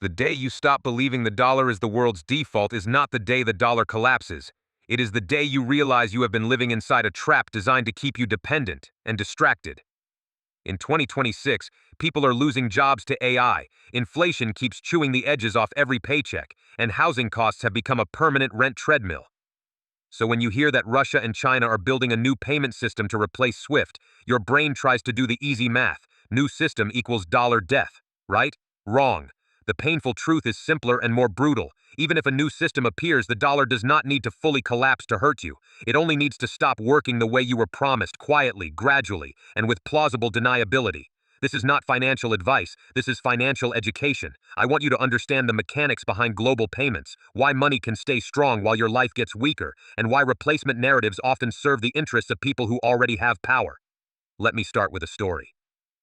The day you stop believing the dollar is the world's default is not the day the dollar collapses. It is the day you realize you have been living inside a trap designed to keep you dependent and distracted. In 2026, people are losing jobs to AI, inflation keeps chewing the edges off every paycheck, and housing costs have become a permanent rent treadmill. So when you hear that Russia and China are building a new payment system to replace SWIFT, your brain tries to do the easy math. New system equals dollar death, right? Wrong. The painful truth is simpler and more brutal. Even if a new system appears, the dollar does not need to fully collapse to hurt you. It only needs to stop working the way you were promised, quietly, gradually, and with plausible deniability. This is not financial advice, this is financial education. I want you to understand the mechanics behind global payments, why money can stay strong while your life gets weaker, and why replacement narratives often serve the interests of people who already have power. Let me start with a story.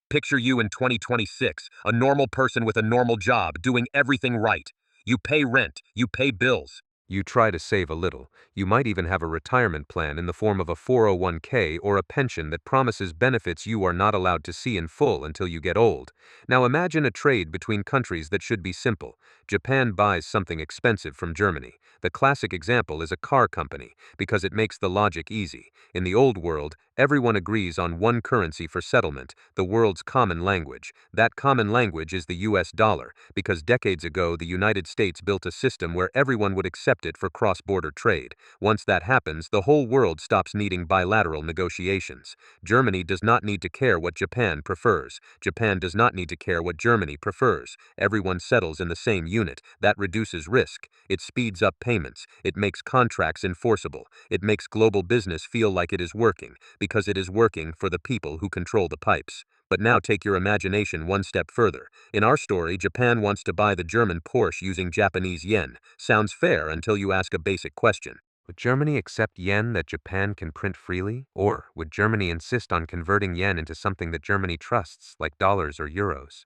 Picture you in 2026, a normal person with a normal job, doing everything right. You pay rent, you pay bills. You try to save a little. You might even have a retirement plan in the form of a 401k or a pension that promises benefits you are not allowed to see in full until you get old. Now imagine a trade between countries that should be simple. Japan buys something expensive from Germany. The classic example is a car company, because it makes the logic easy. In the old world, everyone agrees on one currency for settlement, the world's common language. That common language is the US dollar, because decades ago the United States built a system where everyone would accept it for cross-border trade. Once that happens, the whole world stops needing bilateral negotiations. Germany does not need to care what Japan prefers. Japan does not need to care what Germany prefers. Everyone settles in the same unit. That reduces risk. It speeds up payments. It makes contracts enforceable. It makes global business feel like it is working, because it is working for the people who control the pipes. But now take your imagination one step further. In our story, Japan wants to buy the German Porsche using Japanese yen. Sounds fair until you ask a basic question. Would Germany accept yen that Japan can print freely? Or would Germany insist on converting yen into something that Germany trusts, like dollars or euros?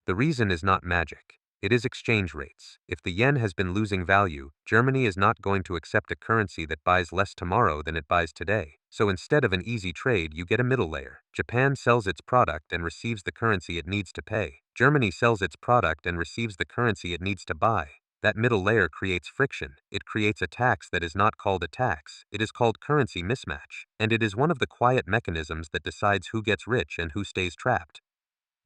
The reason is not magic. It is exchange rates. If the yen has been losing value, Germany is not going to accept a currency that buys less tomorrow than it buys today. So instead of an easy trade, you get a middle layer. Japan sells its product and receives the currency it needs to pay. Germany sells its product and receives the currency it needs to buy. That middle layer creates friction. It creates a tax that is not called a tax. It is called currency mismatch. And it is one of the quiet mechanisms that decides who gets rich and who stays trapped.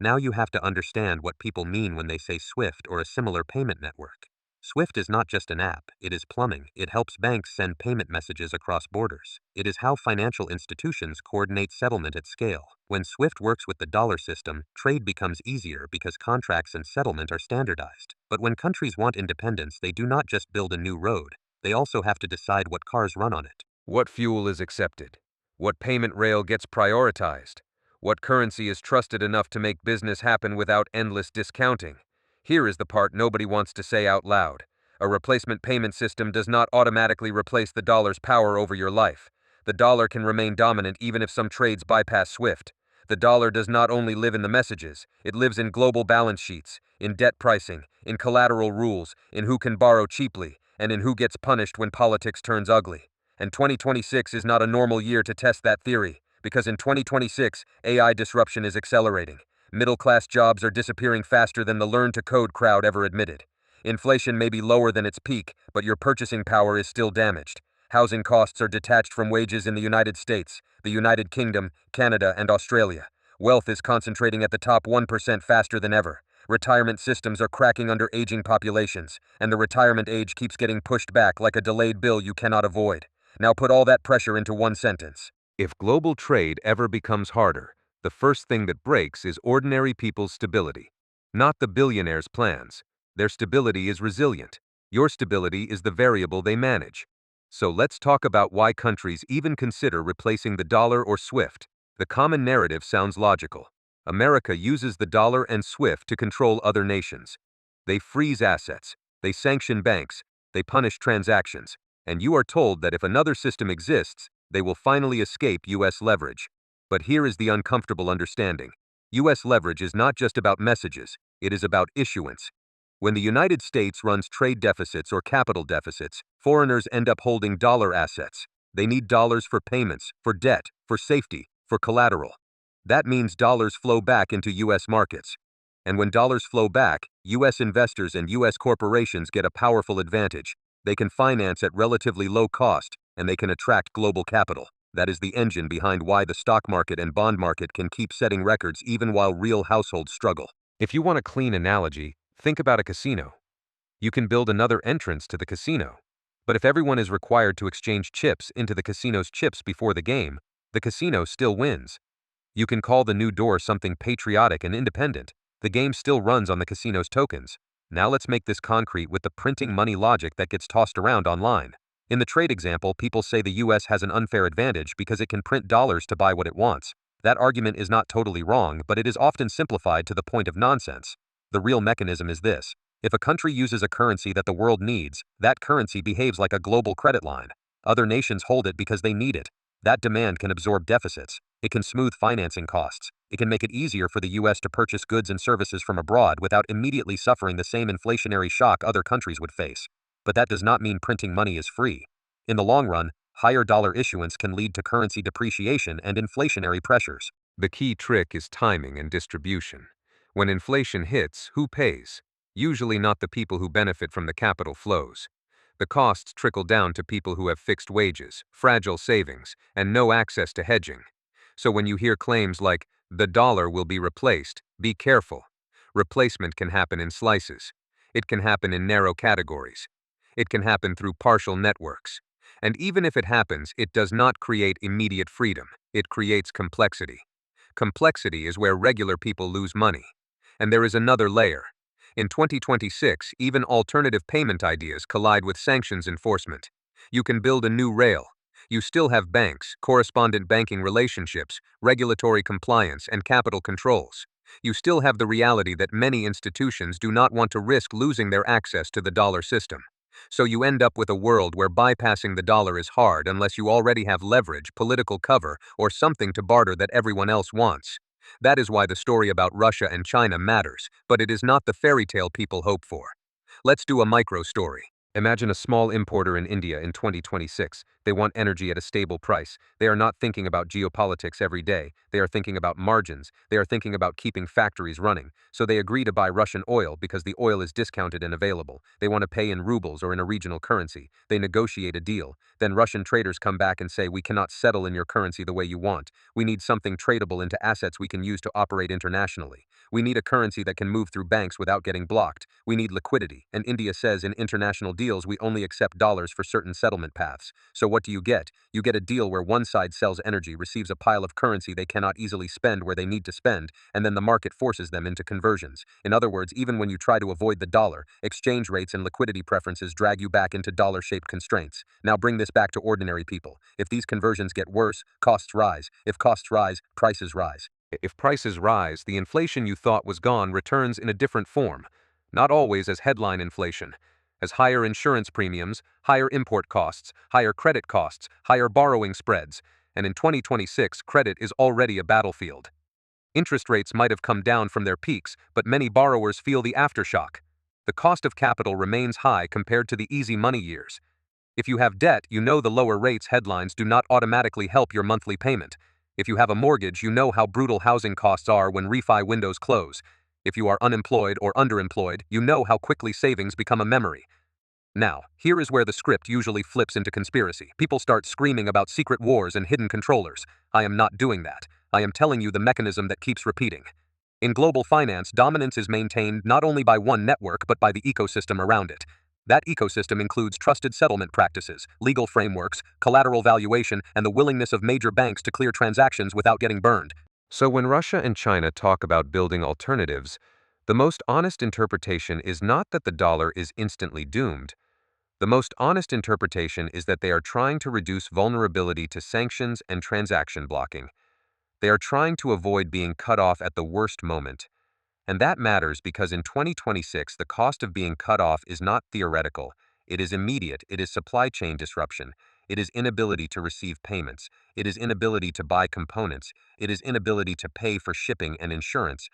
Now you have to understand what people mean when they say SWIFT or a similar payment network. SWIFT is not just an app, it is plumbing. It helps banks send payment messages across borders. It is how financial institutions coordinate settlement at scale. When SWIFT works with the dollar system, trade becomes easier because contracts and settlement are standardized. But when countries want independence, they do not just build a new road, they also have to decide what cars run on it. What fuel is accepted? What payment rail gets prioritized? What currency is trusted enough to make business happen without endless discounting? Here is the part nobody wants to say out loud. A replacement payment system does not automatically replace the dollar's power over your life. The dollar can remain dominant even if some trades bypass SWIFT. The dollar does not only live in the messages, it lives in global balance sheets, in debt pricing, in collateral rules, in who can borrow cheaply, and in who gets punished when politics turns ugly. And 2026 is not a normal year to test that theory, because in 2026, AI disruption is accelerating. Middle-class jobs are disappearing faster than the learn-to-code crowd ever admitted. Inflation may be lower than its peak, but your purchasing power is still damaged. Housing costs are detached from wages in the United States, the United Kingdom, Canada, and Australia. Wealth is concentrating at the top 1% faster than ever. Retirement systems are cracking under aging populations, and the retirement age keeps getting pushed back like a delayed bill you cannot avoid. Now put all that pressure into one sentence. If global trade ever becomes harder, the first thing that breaks is ordinary people's stability. Not the billionaires' plans. Their stability is resilient. Your stability is the variable they manage. So let's talk about why countries even consider replacing the dollar or SWIFT. The common narrative sounds logical. America uses the dollar and SWIFT to control other nations. They freeze assets, they sanction banks, they punish transactions, and you are told that if another system exists, they will finally escape US leverage. But here is the uncomfortable understanding. US leverage is not just about messages, it is about issuance. When the United States runs trade deficits or capital deficits, foreigners end up holding dollar assets. They need dollars for payments, for debt, for safety, for collateral. That means dollars flow back into US markets. And when dollars flow back, US investors and US corporations get a powerful advantage. They can finance at relatively low cost, and they can attract global capital. That is the engine behind why the stock market and bond market can keep setting records even while real households struggle. If you want a clean analogy, think about a casino. You can build another entrance to the casino. But if everyone is required to exchange chips into the casino's chips before the game, the casino still wins. You can call the new door something patriotic and independent. The game still runs on the casino's tokens. Now let's make this concrete with the printing money logic that gets tossed around online. In the trade example, people say the US has an unfair advantage because it can print dollars to buy what it wants. That argument is not totally wrong, but it is often simplified to the point of nonsense. The real mechanism is this. If a country uses a currency that the world needs, that currency behaves like a global credit line. Other nations hold it because they need it. That demand can absorb deficits. It can smooth financing costs. It can make it easier for the US to purchase goods and services from abroad without immediately suffering the same inflationary shock other countries would face. But that does not mean printing money is free. In the long run, higher dollar issuance can lead to currency depreciation and inflationary pressures. The key trick is timing and distribution. When inflation hits, who pays? Usually not the people who benefit from the capital flows. The costs trickle down to people who have fixed wages, fragile savings, and no access to hedging. So when you hear claims like, the dollar will be replaced, be careful. Replacement can happen in slices. It can happen in narrow categories. It can happen through partial networks. And even if it happens, it does not create immediate freedom. It creates complexity. Complexity is where regular people lose money. And there is another layer. In 2026, even alternative payment ideas collide with sanctions enforcement. You can build a new rail. You still have banks, correspondent banking relationships, regulatory compliance, and capital controls. You still have the reality that many institutions do not want to risk losing their access to the dollar system. So you end up with a world where bypassing the dollar is hard unless you already have leverage, political cover, or something to barter that everyone else wants. That is why the story about Russia and China matters, but it is not the fairy tale people hope for. Let's do a micro story. Imagine a small importer in India in 2026. They want energy at a stable price. They are not thinking about geopolitics every day. They are thinking about margins. They are thinking about keeping factories running. So they agree to buy Russian oil because the oil is discounted and available. They want to pay in rubles or in a regional currency. They negotiate a deal. Then Russian traders come back and say, we cannot settle in your currency the way you want. We need something tradable into assets we can use to operate internationally. We need a currency that can move through banks without getting blocked. We need liquidity. And India says in international deals we only accept dollars for certain settlement paths. So what do you get? You get a deal where one side sells energy, receives a pile of currency they cannot easily spend where they need to spend, and then the market forces them into conversions. In other words, even when you try to avoid the dollar, exchange rates and liquidity preferences drag you back into dollar-shaped constraints. Now bring this back to ordinary people. If these conversions get worse, costs rise. If costs rise, prices rise. If prices rise, the inflation you thought was gone returns in a different form. Not always as headline inflation. As higher insurance premiums, higher import costs, higher credit costs, higher borrowing spreads, and in 2026, credit is already a battlefield. Interest rates might have come down from their peaks, but many borrowers feel the aftershock. The cost of capital remains high compared to the easy money years. If you have debt, you know the lower rates headlines do not automatically help your monthly payment. If you have a mortgage, you know how brutal housing costs are when refi windows close. If you are unemployed or underemployed, you know how quickly savings become a memory. Now, here is where the script usually flips into conspiracy. People start screaming about secret wars and hidden controllers. I am not doing that. I am telling you the mechanism that keeps repeating. In global finance, dominance is maintained not only by one network but by the ecosystem around it. That ecosystem includes trusted settlement practices, legal frameworks, collateral valuation, and the willingness of major banks to clear transactions without getting burned. So when Russia and China talk about building alternatives, the most honest interpretation is not that the dollar is instantly doomed. The most honest interpretation is that they are trying to reduce vulnerability to sanctions and transaction blocking. They are trying to avoid being cut off at the worst moment. And that matters because in 2026, the cost of being cut off is not theoretical. It is immediate. It is supply chain disruption. It is inability to receive payments. It is inability to buy components. It is inability to pay for shipping and insurance.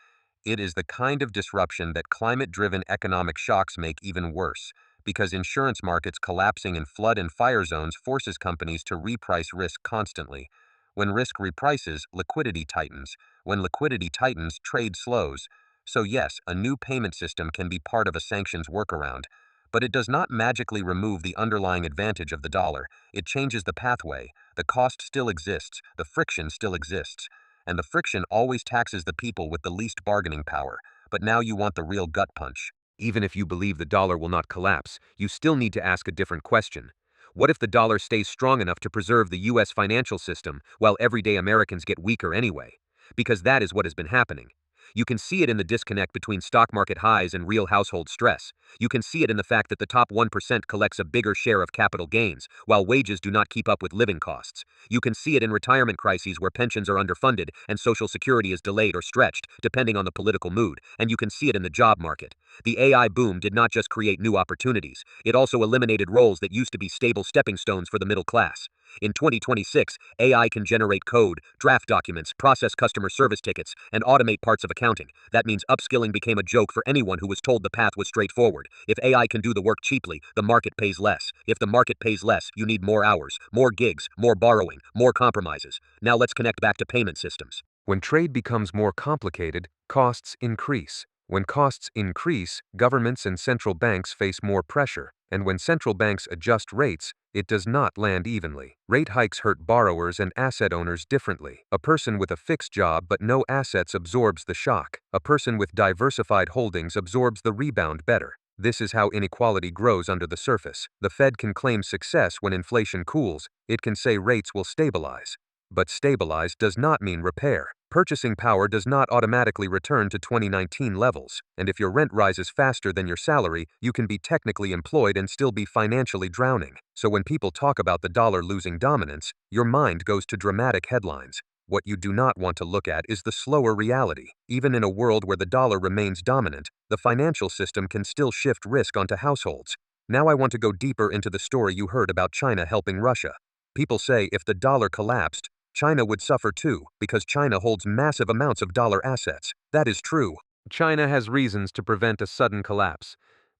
It is the kind of disruption that climate-driven economic shocks make even worse, because insurance markets collapsing in flood and fire zones forces companies to reprice risk constantly. When risk reprices, liquidity tightens. When liquidity tightens, trade slows. So yes, a new payment system can be part of a sanctions workaround, but it does not magically remove the underlying advantage of the dollar. It changes the pathway. The cost still exists, the friction still exists, and the friction always taxes the people with the least bargaining power. But now you want the real gut punch. Even if you believe the dollar will not collapse, you still need to ask a different question. What if the dollar stays strong enough to preserve the US financial system while everyday Americans get weaker anyway? Because that is what has been happening. You can see it in the disconnect between stock market highs and real household stress. You can see it in the fact that the top 1% collects a bigger share of capital gains, while wages do not keep up with living costs. You can see it in retirement crises where pensions are underfunded and Social Security is delayed or stretched, depending on the political mood. And you can see it in the job market. The AI boom did not just create new opportunities, it also eliminated roles that used to be stable stepping stones for the middle class. In 2026, AI can generate code, draft documents, process customer service tickets, and automate parts of accounting. That means upskilling became a joke for anyone who was told the path was straightforward. If AI can do the work cheaply, the market pays less. If the market pays less, you need more hours, more gigs, more borrowing, more compromises. Now let's connect back to payment systems. When trade becomes more complicated, costs increase. When costs increase, governments and central banks face more pressure. And when central banks adjust rates, it does not land evenly. Rate hikes hurt borrowers and asset owners differently. A person with a fixed job but no assets absorbs the shock. A person with diversified holdings absorbs the rebound better. This is how inequality grows under the surface. The Fed can claim success when inflation cools. It can say rates will stabilize. But stabilize does not mean repair. Purchasing power does not automatically return to 2019 levels, and if your rent rises faster than your salary, you can be technically employed and still be financially drowning. So when people talk about the dollar losing dominance, your mind goes to dramatic headlines. What you do not want to look at is the slower reality. Even in a world where the dollar remains dominant, the financial system can still shift risk onto households. Now I want to go deeper into the story you heard about China helping Russia. People say if the dollar collapsed, China would suffer too, because China holds massive amounts of dollar assets. That is true. China has reasons to prevent a sudden collapse.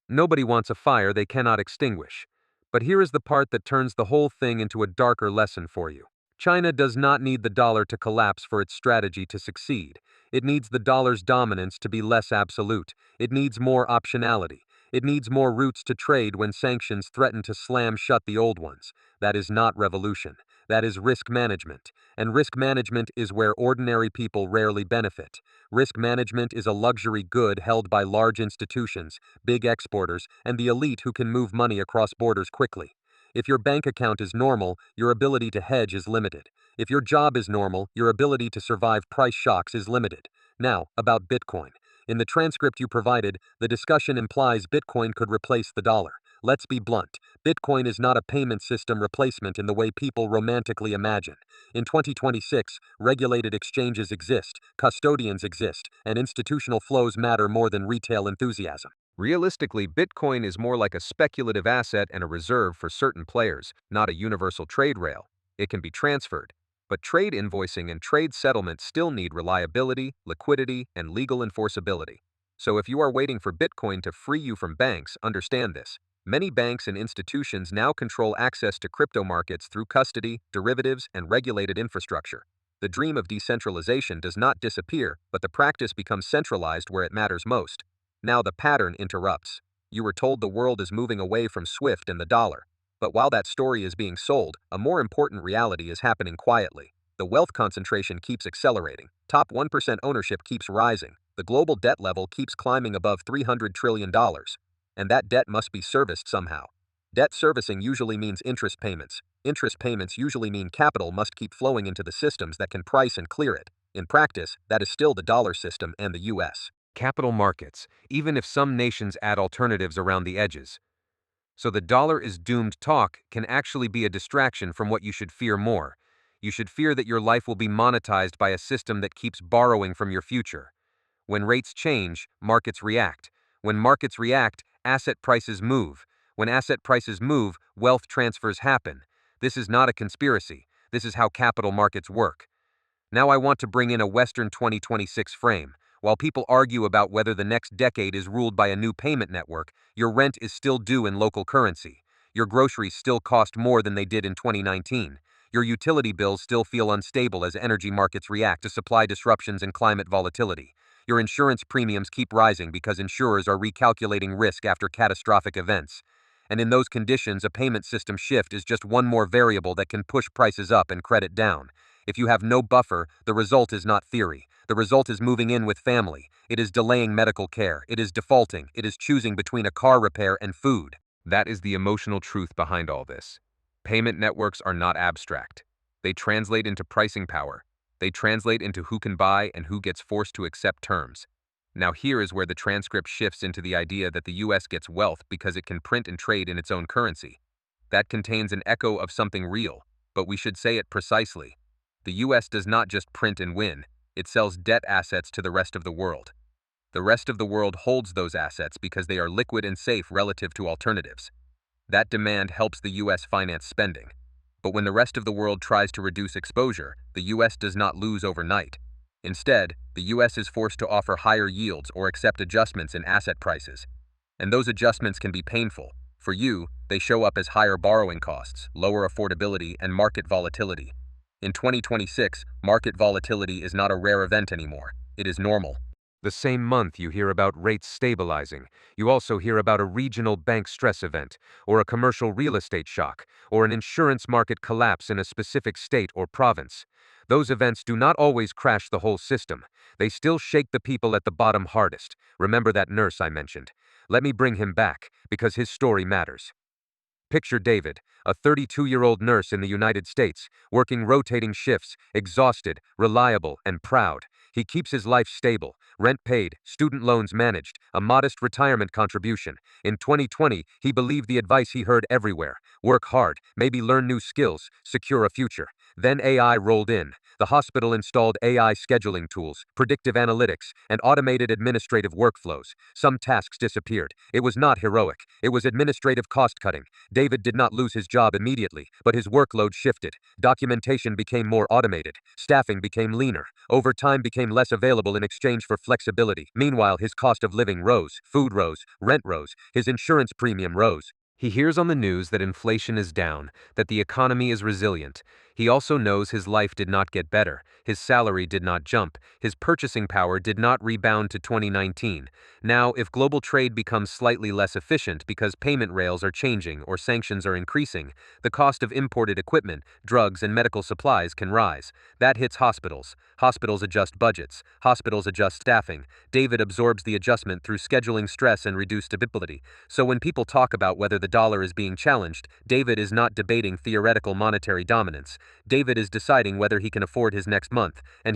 Nobody wants a fire they cannot extinguish. But here is the part that turns the whole thing into a darker lesson for you. China does not need the dollar to collapse for its strategy to succeed. It needs the dollar's dominance to be less absolute. It needs more optionality. It needs more routes to trade when sanctions threaten to slam shut the old ones. That is not revolution. That is risk management. And risk management is where ordinary people rarely benefit. Risk management is a luxury good held by large institutions, big exporters, and the elite who can move money across borders quickly. If your bank account is normal, your ability to hedge is limited. If your job is normal, your ability to survive price shocks is limited. Now, about Bitcoin. In the transcript you provided, the discussion implies Bitcoin could replace the dollar. Let's be blunt. Bitcoin is not a payment system replacement in the way people romantically imagine. In 2026, regulated exchanges exist, custodians exist, and institutional flows matter more than retail enthusiasm. Realistically, Bitcoin is more like a speculative asset and a reserve for certain players, not a universal trade rail. It can be transferred. But trade invoicing and trade settlement still need reliability, liquidity, and legal enforceability. So if you are waiting for Bitcoin to free you from banks, understand this. Many banks and institutions now control access to crypto markets through custody, derivatives, and regulated infrastructure. The dream of decentralization does not disappear, but the practice becomes centralized where it matters most. Now the pattern interrupts. You were told the world is moving away from Swift and the dollar. But while that story is being sold, a more important reality is happening quietly. The wealth concentration keeps accelerating. Top 1% ownership keeps rising. The global debt level keeps climbing above $300 trillion. And that debt must be serviced somehow. Debt servicing usually means interest payments. Interest payments usually mean capital must keep flowing into the systems that can price and clear it. In practice, that is still the dollar system and the US. Capital markets, even if some nations add alternatives around the edges. So the dollar is doomed talk can actually be a distraction from what you should fear more. You should fear that your life will be monetized by a system that keeps borrowing from your future. When rates change, markets react. When markets react, asset prices move. When asset prices move, wealth transfers happen. This is not a conspiracy. This is how capital markets work. Now I want to bring in a Western 2026 frame. While people argue about whether the next decade is ruled by a new payment network, your rent is still due in local currency. Your groceries still cost more than they did in 2019. Your utility bills still feel unstable as energy markets react to supply disruptions and climate volatility. Your insurance premiums keep rising because insurers are recalculating risk after catastrophic events. And in those conditions, a payment system shift is just one more variable that can push prices up and credit down. If you have no buffer, the result is not theory. The result is moving in with family. It is delaying medical care. It is defaulting. It is choosing between a car repair and food. That is the emotional truth behind all this. Payment networks are not abstract. They translate into pricing power. They translate into who can buy and who gets forced to accept terms. Now here is where the transcript shifts into the idea that the US gets wealth because it can print and trade in its own currency. That contains an echo of something real, but we should say it precisely. The US does not just print and win, it sells debt assets to the rest of the world. The rest of the world holds those assets because they are liquid and safe relative to alternatives. That demand helps the US finance spending. But when the rest of the world tries to reduce exposure, the US does not lose overnight. Instead, the US is forced to offer higher yields or accept adjustments in asset prices. And those adjustments can be painful. For you, they show up as higher borrowing costs, lower affordability, and market volatility. In 2026, market volatility is not a rare event anymore. It is normal. The same month you hear about rates stabilizing, you also hear about a regional bank stress event, or a commercial real estate shock, or an insurance market collapse in a specific state or province. Those events do not always crash the whole system. They still shake the people at the bottom hardest. Remember that nurse I mentioned. Let me bring him back, because his story matters. Picture David, a 32-year-old nurse in the United States, working rotating shifts, exhausted, reliable, and proud. He keeps his life stable, rent paid, student loans managed, a modest retirement contribution. In 2020, he believed the advice he heard everywhere: work hard, maybe learn new skills, secure a future. Then AI rolled in. The hospital installed AI scheduling tools, predictive analytics, and automated administrative workflows. Some tasks disappeared. It was not heroic. It was administrative cost-cutting. David did not lose his job immediately, but his workload shifted. Documentation became more automated. Staffing became leaner. Overtime became less available in exchange for flexibility. Meanwhile, his cost of living rose. Food rose. Rent rose. His insurance premium rose. He hears on the news that inflation is down, that the economy is resilient. He also knows his life did not get better, his salary did not jump, his purchasing power did not rebound to 2019. Now, if global trade becomes slightly less efficient because payment rails are changing or sanctions are increasing, the cost of imported equipment, drugs, and medical supplies can rise. That hits hospitals. Hospitals adjust budgets. Hospitals adjust staffing. David absorbs the adjustment through scheduling stress and reduced ability. So when people talk about whether the dollar is being challenged, David is not debating theoretical monetary dominance. David is deciding whether he can afford his next month, and